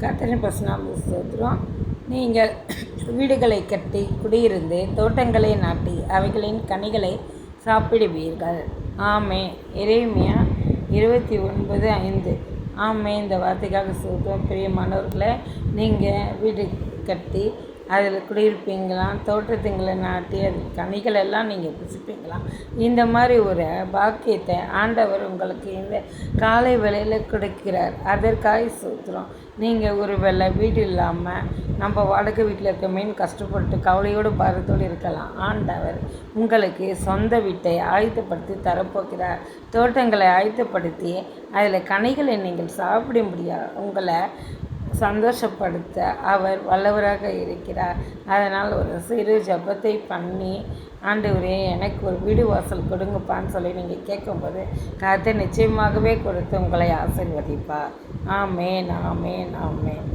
கர்த்தரின் பசுநாம ஸ்தோத்திரம். நீங்கள் வீடுகளை கட்டி குடியிருந்து தோட்டங்களை நாட்டி அவைகளின் கனிகளை சாப்பிடுவீர்கள். ஆமே. எரேமியா 29:5. ஆமே. இந்த வார்த்தைக்காக ஸ்தோத்திரம். பிரியமானவர்களே, நீங்கள் வீடு கட்டி அதில் குடியிருப்பீங்களாம், தோட்டத்துங்களை நாட்டி அது கனிகளெல்லாம் நீங்கள் புசிப்பீங்களாம். இந்த மாதிரி ஒரு பாக்கியத்தை ஆண்டவர் உங்களுக்கு இந்த காலை வேளையில் கொடுக்கிறார். அதற்காக ஸ்தோத்திரம். நீங்கள் ஒரு வேளை வீடு இல்லாமல் நம்ம வாடகை வீட்டில் இருக்கமேன்னு கஷ்டப்பட்டு கவலையோடு பாரத்தோடு இருக்கலாம். ஆண்டவர் உங்களுக்கு சொந்த வீட்டை ஆயத்தப்படுத்தி தரப்போகிறார். தோட்டங்களை ஆயத்தப்படுத்தி அதில் கனிகளை நீங்கள் சாப்பிட முடியாது உங்களை சந்தோஷப்படுத்த அவர் வல்லவராக இருக்கிறார். அதனால் ஒரு சிறு ஜபத்தை பண்ணி, ஆண்டவரே எனக்கு ஒரு வீடு வாசல் கொடுங்கப்பான்னு சொல்லி நீங்கள் கேட்கும்போது கர்த்தர் நிச்சயமாகவே கொடுத்து உங்களை ஆசீர்வதிப்பார். ஆமேன், ஆமேன், ஆமேன்.